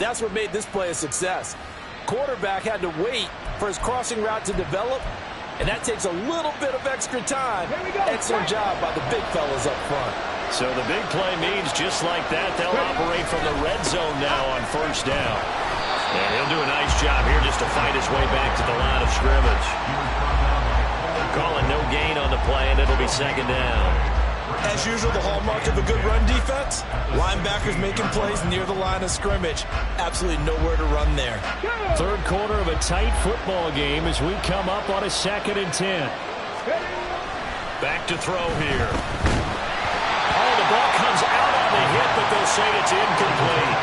That's what made this play a success. Quarterback had to wait for his crossing route to develop, and that takes a little bit of extra time. Excellent job by the big fellas up front. So the big play means just like that, they'll operate from the red zone now on first down. And he'll do a nice job here just to fight his way back to the line of scrimmage. Calling no gain on the play, and it'll be second down. As usual, the hallmark of a good run defense, linebackers making plays near the line of scrimmage. Absolutely nowhere to run there. Third quarter of a tight football game as we come up on a 2nd and 10. Back to throw here. Oh, the ball comes out on the hit, but they'll say it's incomplete.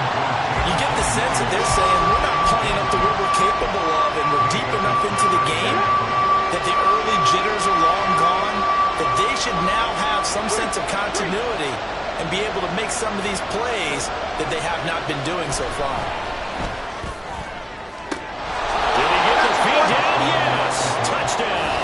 You get the sense that they're saying we're not playing up to what we're capable of, and we're deep enough into the game that the early jitters are long gone, that they should now have some sense of continuity and be able to make some of these plays that they have not been doing so far. Did he get the feed down? Yes! Touchdown!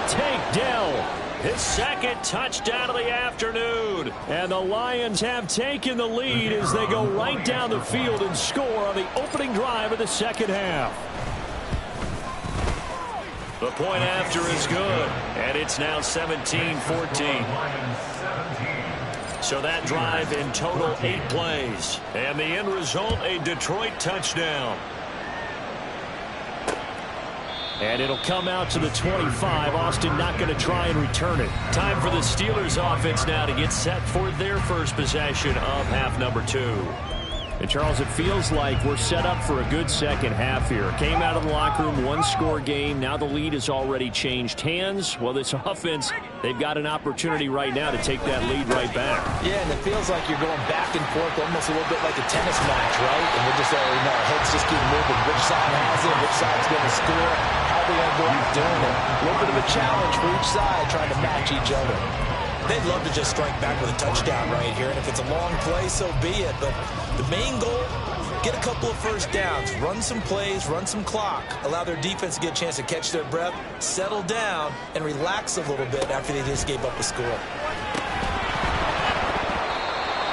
Tank Dell, his second touchdown of the afternoon. And the Lions have taken the lead as they go right down the field and score on the opening drive of the second half. The point after is good, and it's now 17-14. So that drive in total 8 plays. And the end result, a Detroit touchdown. And it'll come out to the 25. Austin not going to try and return it. Time for the Steelers offense now to get set for their first possession of half number 2. And, Charles, it feels like we're set up for a good second half here. Came out of the locker room, one-score game. Now the lead has already changed hands. Well, this offense, they've got an opportunity right now to take that lead right back. Yeah, and it feels like you're going back and forth almost a little bit like a tennis match, right? And we're just already know our heads just keep moving. Which side has it? Which side's going to score? How are they going to go out doing it? A little bit of a challenge for each side trying to match each other. They'd love to just strike back with a touchdown right here, and if it's a long play, so be it. But the main goal, get a couple of first downs, run some plays, run some clock, allow their defense to get a chance to catch their breath, settle down, and relax a little bit after they just gave up a score.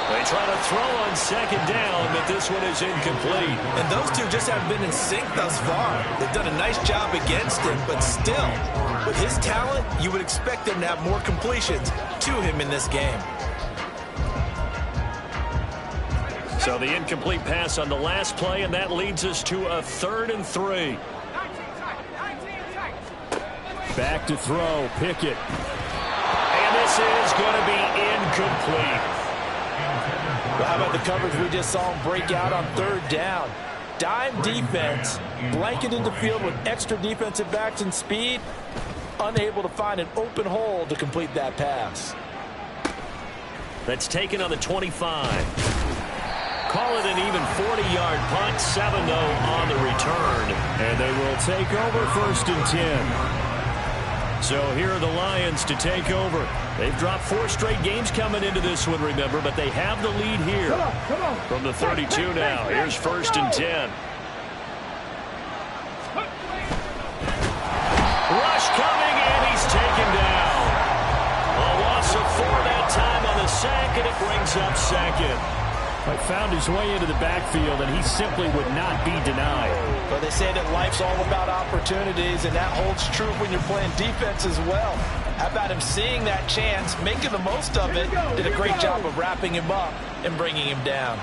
They try to throw on second down, but this one is incomplete. And those two just haven't been in sync thus far. They've done a nice job against him, but still, with his talent, you would expect them to have more completions to him in this game. So the incomplete pass on the last play, and that leads us to a 3rd and 3. Back to throw, Pickett. And this is going to be incomplete. Well, how about the coverage we just saw him break out on 3rd down? Dime defense, blanketed the field with extra defensive backs and speed, unable to find an open hole to complete that pass. That's taken on the 25. Call it an even 40-yard punt, 7-0 on the return. And they will take over 1st and 10. So here are the Lions to take over. They've dropped 4 straight games coming into this one, remember, but they have the lead here. Come on. From the 32 now. Here's 1st and 10. Rush coming, and he's taken down. A loss of 4 that time on the sack, and it brings up 2nd. Found his way into the backfield, and he simply would not be denied. But they say that life's all about opportunities, and that holds true when you're playing defense as well. How about him seeing that chance, making the most of it, did a great job of wrapping him up and bringing him down.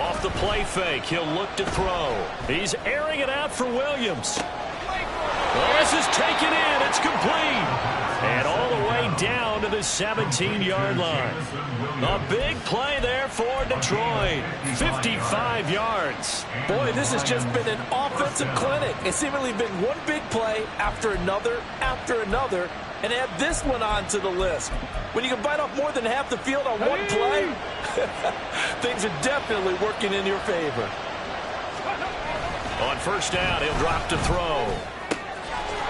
Off the play fake, he'll look to throw. He's airing it out for Williams. Well, this is taken in. It's complete. And all the way down to the 17-yard line. A big play there for Detroit. 55 yards. Boy, this has just been an offensive clinic. It's seemingly been one big play after another, and add this one onto the list. When you can bite off more than half the field on one play, things are definitely working in your favor. On 1st down, he'll drop to throw.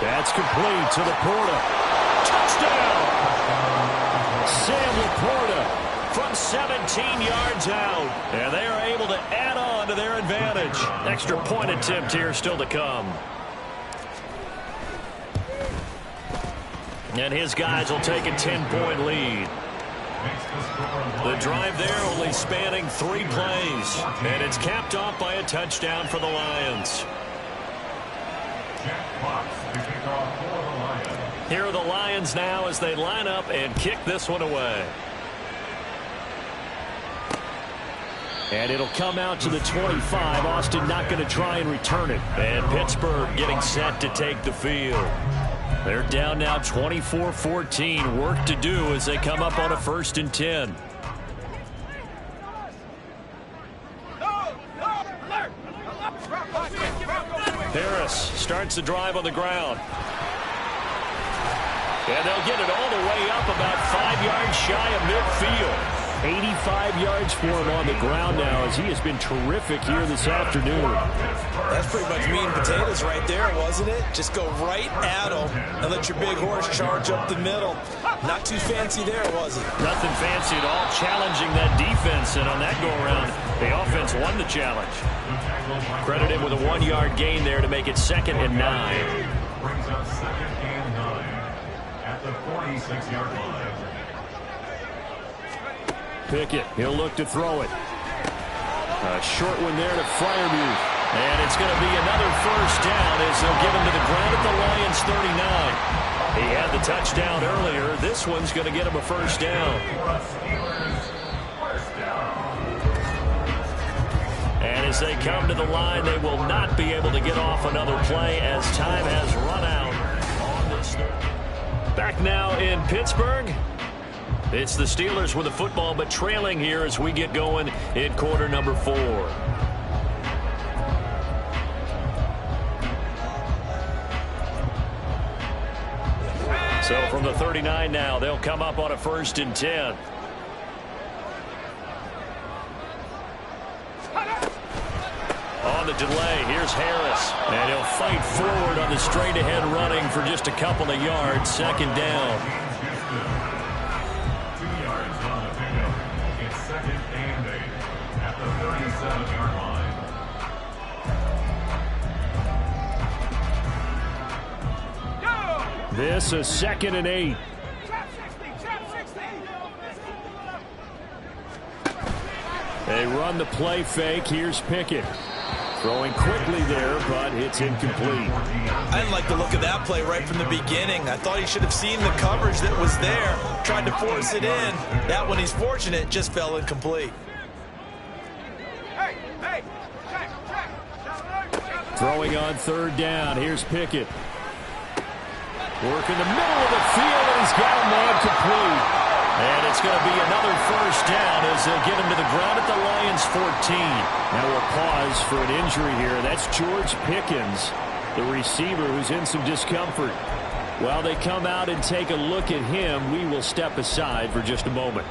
That's complete to Laporta. Touchdown! Sam Laporta from 17 yards out. And they are able to add on to their advantage. Extra point attempt here still to come. And his guys will take a 10-point lead. The drive there only spanning 3 plays. And it's capped off by a touchdown for the Lions. Here are the Lions now as they line up and kick this one away. And it'll come out to the 25. Austin not going to try and return it. And Pittsburgh getting set to take the field. They're down now 24-14. Work to do as they come up on a 1st and 10. Harris starts the drive on the ground. And they'll get it all the way up about 5 yards shy of midfield. 85 yards for him on the ground now as he has been terrific here this afternoon. That's pretty much meat and potatoes right there, wasn't it? Just go right at him and let your big horse charge up the middle. Not too fancy there, was it? Nothing fancy at all, challenging that defense, and on that go-around, the offense won the challenge. Credit him with a 1-yard gain there to make it 2nd and 9. Brings up 2nd and 9 at the 46-yard line. Pickett, he'll look to throw it. A short one there to Freiermuth. And it's going to be another 1st down as they'll give him to the ground at the Lions 39. He had the touchdown earlier. This one's going to get him a 1st down. And as they come to the line, they will not be able to get off another play as time has run out on this. Back now in Pittsburgh. It's the Steelers with the football, but trailing here as we get going in quarter number 4. So from the 39 now, they'll come up on a 1st and 10. On the delay, here's Harris. And he'll fight forward on the straight-ahead running for just a couple of yards. 2nd down. This is 2nd and 8. They run the play fake. Here's Pickett. Throwing quickly there, but it's incomplete. I didn't like the look of that play right from the beginning. I thought he should have seen the coverage that was there. Tried to force it in. That one, he's fortunate, just fell incomplete. Throwing on 3rd down. Here's Pickett. Work in the middle of the field, and he's got a man complete. And it's going to be another 1st down as they'll get him to the ground at the Lions 14. Now we'll pause for an injury here. That's George Pickens, the receiver who's in some discomfort. While they come out and take a look at him, we will step aside for just a moment.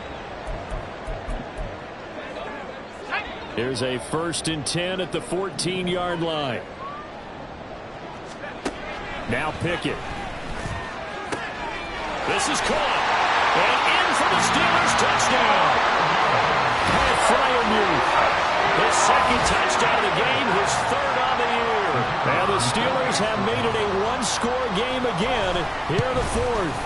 There's a 1st and 10 at the 14-yard line. Now Pickett. This is caught. And in for the Steelers touchdown. Pat Freiermuth. His 2nd touchdown of the game, his 3rd on the year. And the Steelers have made it a 1-score game again here in the 4th.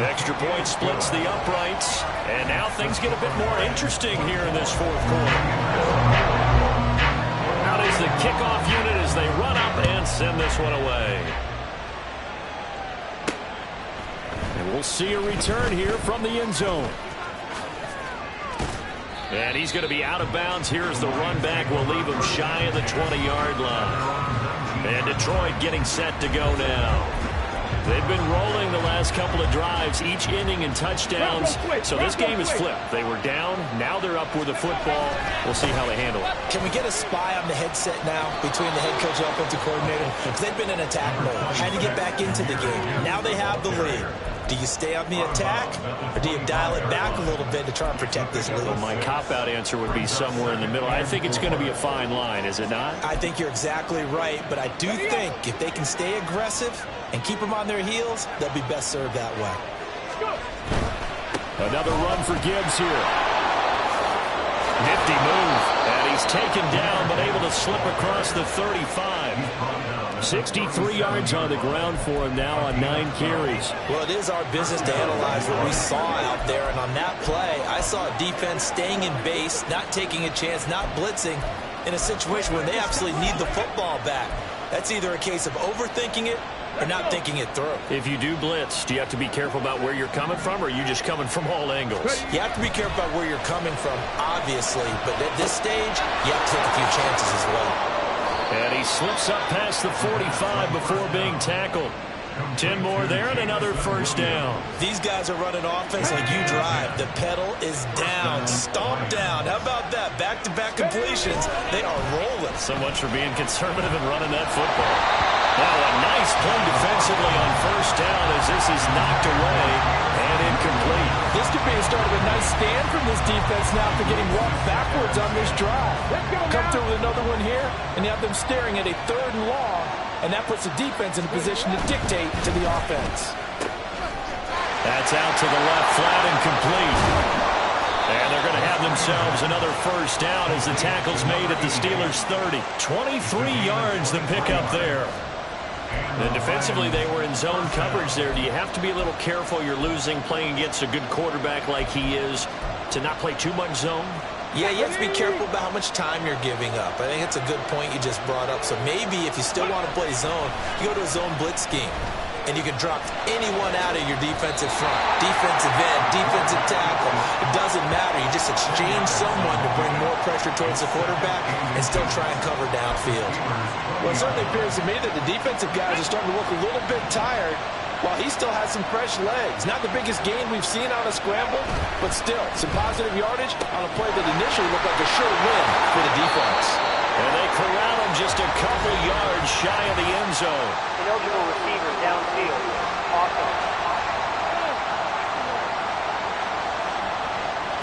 The extra point splits the uprights. And now things get a bit more interesting here in this 4th quarter. Out is the kickoff unit as they run up and send this one away. And we'll see a return here from the end zone. And he's going to be out of bounds. Here's the run back. We'll leave him shy of the 20-yard line. And Detroit getting set to go now. They've been rolling the last couple of drives, each inning in touchdowns. So this game is flipped. They were down. Now they're up with the football. We'll see how they handle it. Can we get a spy on the headset now between the head coach and offensive coordinator? Because they've been in attack mode, trying to get back into the game. Now they have the lead. Do you stay on the attack, or do you dial it back a little bit to try and protect this lead? Well, my cop-out answer would be somewhere in the middle. I think it's going to be a fine line, is it not? I think you're exactly right, but I do think if they can stay aggressive and keep them on their heels, they'll be best served that way. Another run for Gibbs here. Nifty move. And he's taken down, but able to slip across the 35. 63 yards on the ground for him now on 9 carries. Well, it is our business to analyze what we saw out there, and on that play, I saw a defense staying in base, not taking a chance, not blitzing in a situation where they absolutely need the football back. That's either a case of overthinking it or not thinking it through. If you do blitz, do you have to be careful about where you're coming from, or are you just coming from all angles? You have to be careful about where you're coming from, obviously, but at this stage, you have to take a few chances as well. And he slips up past the 45 before being tackled. 10 more there and another first down. These guys are running offense like you drive. The pedal is down, stomp down. How about that? Back-to-back completions. They are rolling. So much for being conservative and running that football. Now a nice play defensively on first down as this is knocked away and incomplete. This could be a start of a nice stand from this defense now after getting walked backwards on this drive. Come through with another one here, and you have them staring at a 3rd and long, and that puts the defense in a position to dictate to the offense. That's out to the left, flat and complete. And they're going to have themselves another first down as the tackle's made at the Steelers' 30. 23 yards the pickup there. And defensively, they were in zone coverage there. Do you have to be a little careful? You're losing, playing against a good quarterback like he is, to not play too much zone? Yeah, you have to be careful about how much time you're giving up. I think it's a good point you just brought up. So maybe if you still want to play zone, you go to a zone blitz scheme. And you can drop anyone out of your defensive front. Defensive end, defensive tackle. It doesn't matter. You just exchange someone to bring more pressure towards the quarterback and still try and cover downfield. Well, it certainly appears to me that the defensive guys are starting to look a little bit tired while he still has some fresh legs. Not the biggest gain we've seen on a scramble, but still some positive yardage on a play that initially looked like a sure win for the defense. And they corral him just a couple yards shy of the end zone. Eligible receiver downfield. Awesome.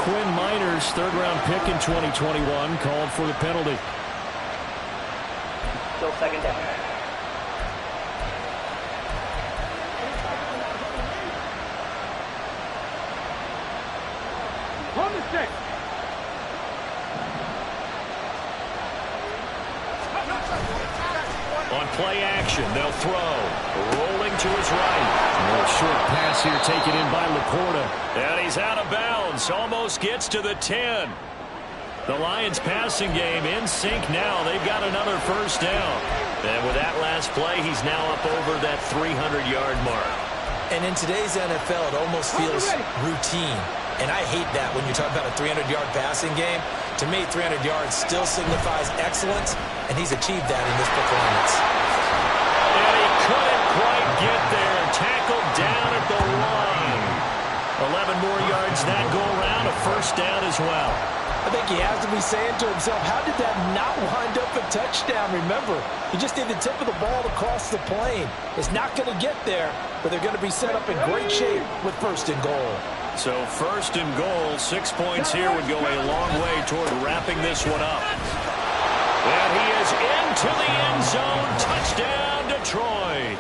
Quinn Miners, 3rd-round pick in 2021, called for the penalty. Still 2nd down. On the stick. On play action, they'll throw. Rolling to his right. A short pass here taken in by Laporta. And he's out of bounds. Almost gets to the 10. The Lions passing game in sync now. They've got another first down. And with that last play, he's now up over that 300-yard mark. And in today's NFL, it almost feels routine. And I hate that when you talk about a 300-yard passing game. To me, 300 yards still signifies excellence, and he's achieved that in this performance. And he couldn't quite get there. Tackled down at the line. 11 more yards that go around. A first down as well. I think he has to be saying to himself, how did that not wind up a touchdown? Remember, he just need the tip of the ball to cross the plane. It's not going to get there, but they're going to be set up in great shape with 1st and goal. So 1st and goal, 6 points here would go a long way toward wrapping this one up. And he is into the end zone. Touchdown, Detroit.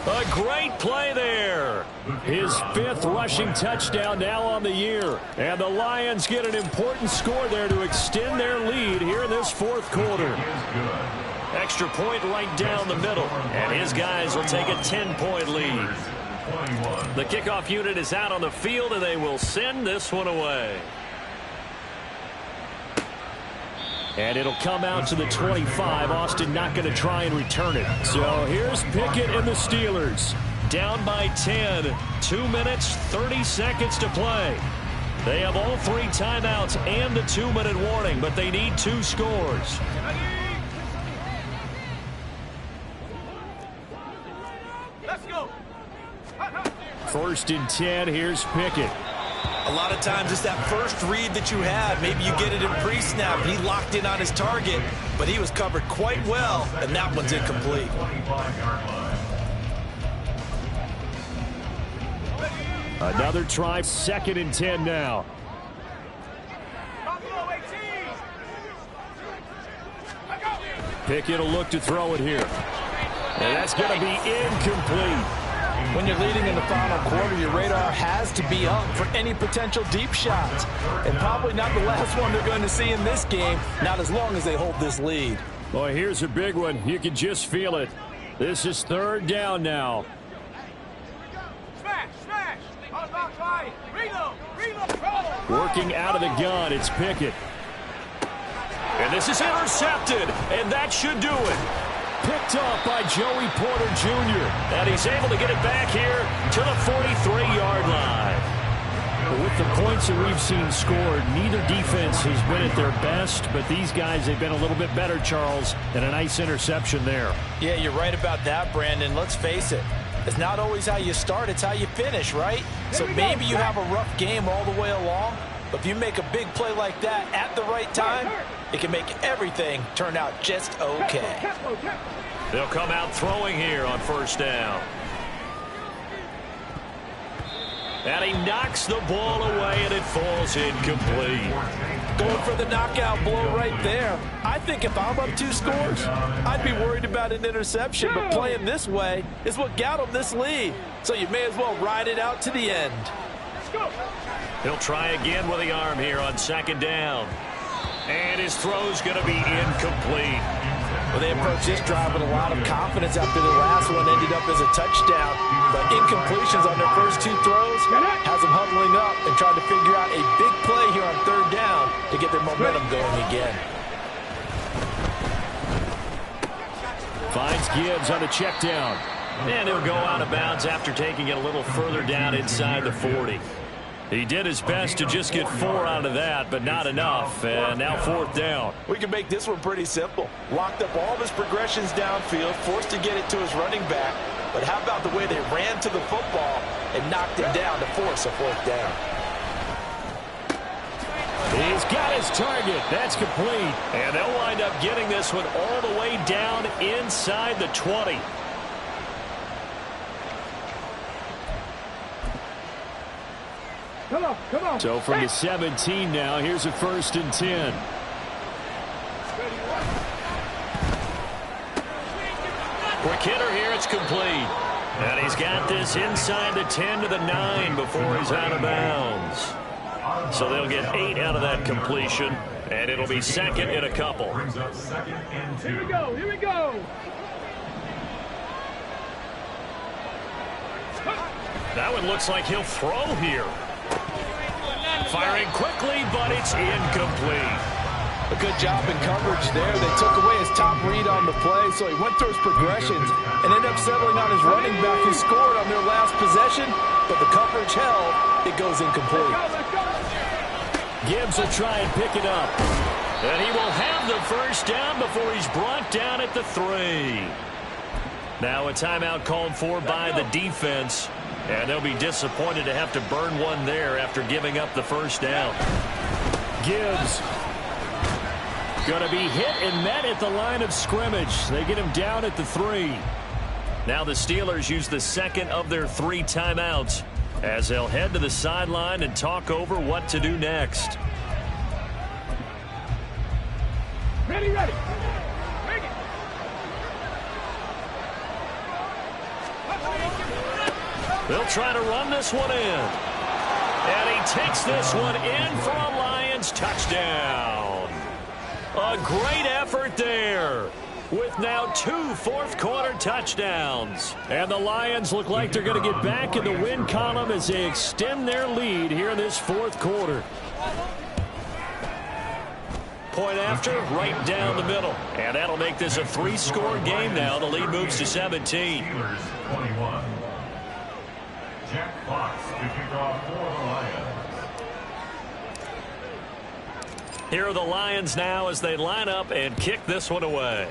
A great play there. His 5th rushing touchdown now on the year. And the Lions get an important score there to extend their lead here in this 4th quarter. Extra point right down the middle. And his guys will take a 10-point lead. The kickoff unit is out on the field, and they will send this one away. And it'll come out to the 25. Austin not going to try and return it. So here's Pickett and the Steelers. Down by 10. 2 minutes, 30 seconds to play. They have all 3 timeouts and the 2-minute warning, but they need 2 scores. Let's go. 1st and 10. Here's Pickett. A lot of times it's that first read that you have. Maybe you get it in pre-snap. He locked in on his target, but he was covered quite well, and that one's incomplete. Another try. 2nd and 10 now. Pickett will look to throw it here. And that's going to be incomplete. When you're leading in the final quarter, your radar has to be up for any potential deep shots. And probably not the last one they're going to see in this game, not as long as they hold this lead. Boy, here's a big one. You can just feel it. This is third down now. Working out of the gun, it's Pickett. And this is intercepted, and that should do it. Picked up by Joey Porter Jr. And he's able to get it back here to the 43-yard line. But with the points that we've seen scored, neither defense has been at their best, but these guys have been a little bit better, Charles, and a nice interception there. Yeah, you're right about that, Brandon. Let's face it. It's not always how you start, it's how you finish, right? So maybe you have a rough game all the way along, but if you make a big play like that at the right time, it can make everything turn out just okay. They'll come out throwing here on first down. And he knocks the ball away, and it falls incomplete. Going for the knockout blow right there. I think if I'm up 2 scores, I'd be worried about an interception, but playing this way is what got him this lead. So you may as well ride it out to the end. He'll try again with the arm here on second down. And his throw's going to be incomplete. Well, they approached this drive with a lot of confidence after the last one ended up as a touchdown. But incompletions on their first 2 throws has them huddling up and trying to figure out a big play here on third down to get their momentum going again. Finds Gibbs on the check down. And he'll go out of bounds after taking it a little further down inside the 40. He did his best to just get 4 out of that, but not enough. And now fourth down. We can make this one pretty simple. Locked up all of his progressions downfield, forced to get it to his running back. But how about the way they ran to the football and knocked him down to force a fourth down? He's got his target. That's complete. And they'll wind up getting this one all the way down inside the 20. Come on. So from the 17 now, here's a 1st and 10. Quick hitter here, it's complete. And he's got this inside the 10 to the 9 before he's out of bounds. So they'll get 8 out of that completion, and it'll be second and a couple. Brings up 2nd and 2. Here we go. That one looks like he'll throw here. Firing quickly, but it's incomplete. A good job in coverage there. They took away his top read on the play, so he went through his progressions and ended up settling on his running back who scored on their last possession, but the coverage held. It goes incomplete. Gibbs will try and pick it up. And he will have the first down before he's brought down at the 3. Now a timeout called for by the defense. And they'll be disappointed to have to burn one there after giving up the first down. Gibbs going to be hit and met at the line of scrimmage. They get him down at the 3. Now the Steelers use the second of their 3 timeouts as they'll head to the sideline and talk over what to do next. Ready. They'll try to run this one in. And he takes this one in for a Lions touchdown. A great effort there, with now 2 fourth-quarter touchdowns. And the Lions look like they're going to get back in the win column as they extend their lead here in this 4th quarter. Point after, right down the middle. And that'll make this a 3-score game now. The lead moves to 17. Steelers 21. Jack Fox to kick off for the Lions. Here are the Lions now as they line up and kick this one away.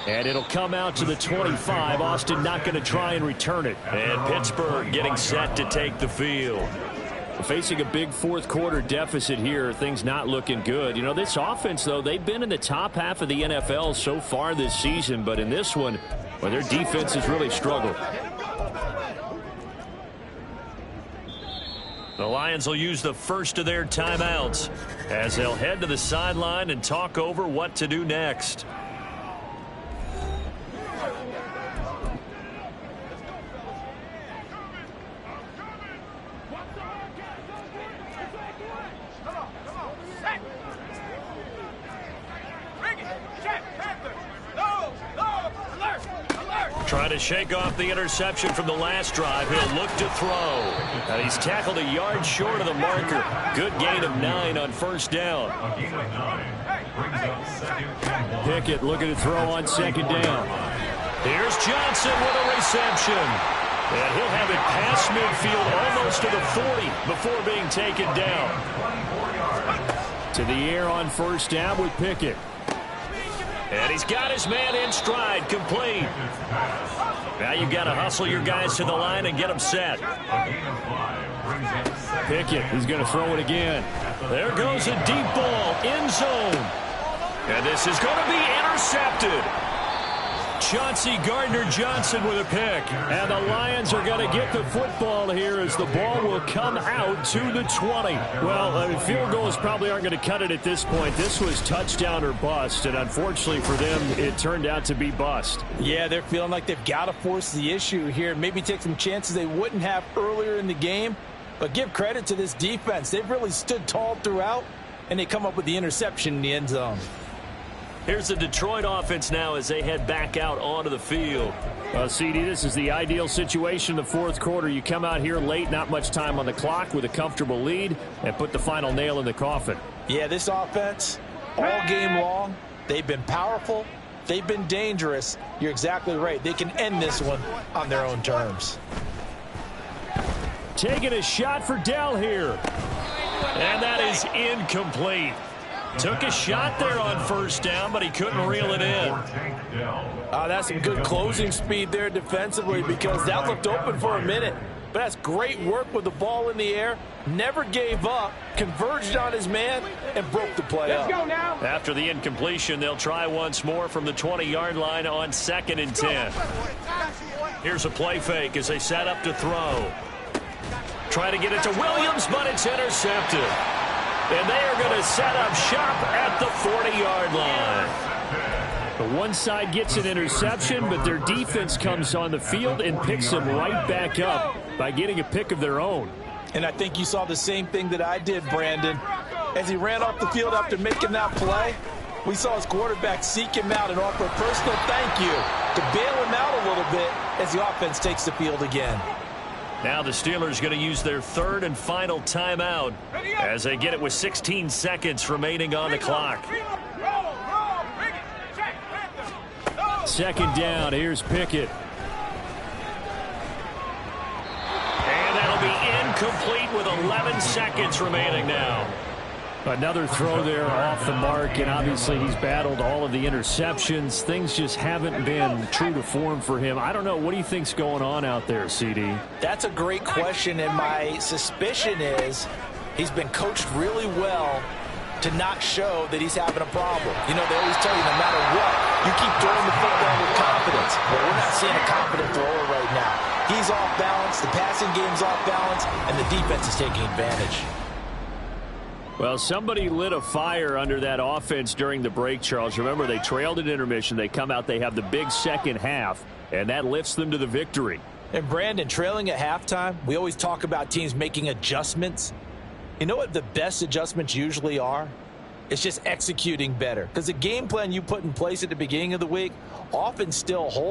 And it'll come out to the 25. Austin not going to try and return it. And Pittsburgh getting set to take the field. Facing a big 4th quarter deficit here, things not looking good. You know, this offense, though, they've been in the top half of the NFL so far this season, but in this one, well, their defense has really struggled. The Lions will use the first of their timeouts as they'll head to the sideline and talk over what to do next. Trying to shake off the interception from the last drive. He'll look to throw. And he's tackled a yard short of the marker. Good gain of 9 on first down. A gain of 9 brings up second and 1. Pickett looking to throw on second down. Here's Johnson with a reception. And he'll have it past midfield almost to the 40 before being taken down. To the air on first down with Pickett. And he's got his man in stride, complete. Now you've got to hustle your guys to the line and get them set. Pickett, he's going to throw it again. There goes a deep ball, end zone. And this is going to be intercepted. Chauncey Gardner-Johnson with a pick. And the Lions are going to get the football here as the ball will come out to the 20. Well, field goals probably aren't going to cut it at this point. This was touchdown or bust, and unfortunately for them, it turned out to be bust. Yeah, they're feeling like they've got to force the issue here, maybe take some chances they wouldn't have earlier in the game. But give credit to this defense. They've really stood tall throughout, and they come up with the interception in the end zone. Here's the Detroit offense now as they head back out onto the field. CD, this is the ideal situation in the fourth quarter. You come out here late, not much time on the clock with a comfortable lead, and put the final nail in the coffin. Yeah, this offense, all game long, they've been powerful. They've been dangerous. You're exactly right. They can end this one on their own terms. Taking a shot for Dell here. And that is incomplete. Took a shot there on first down, but he couldn't reel it in. That's some good closing speed there defensively because that looked open for a minute. But that's great work with the ball in the air. Never gave up, converged on his man, and broke the play up. Let's go now. After the incompletion, they'll try once more from the 20-yard line on 2nd and 10. Here's a play fake as they set up to throw. Try to get it to Williams, but it's intercepted. And they are going to set up shop at the 40-yard line. The one side gets an interception, but their defense comes on the field and picks them right back up by getting a pick of their own. And I think you saw the same thing that I did, Brandon. As he ran off the field after making that play, we saw his quarterback seek him out and offer a personal thank you to bail him out a little bit as the offense takes the field again. Now the Steelers going to use their third and final timeout as they get it with 16 seconds remaining on the clock. Second down, here's Pickett. And that'll be incomplete with 11 seconds remaining now. Another throw there off the mark, and obviously he's battled all of the interceptions. Things just haven't been true to form for him. I don't know. What do you think's going on out there, CD? That's a great question, and my suspicion is he's been coached really well to not show that he's having a problem. You know, they always tell you no matter what, you keep throwing the football with confidence. But we're not seeing a confident thrower right now. He's off balance, the passing game's off balance, and the defense is taking advantage. Well, somebody lit a fire under that offense during the break, Charles. Remember, they trailed at intermission. They come out, they have the big second half, and that lifts them to the victory. And Brandon, trailing at halftime, we always talk about teams making adjustments. You know what the best adjustments usually are? It's just executing better. Because the game plan you put in place at the beginning of the week often still holds.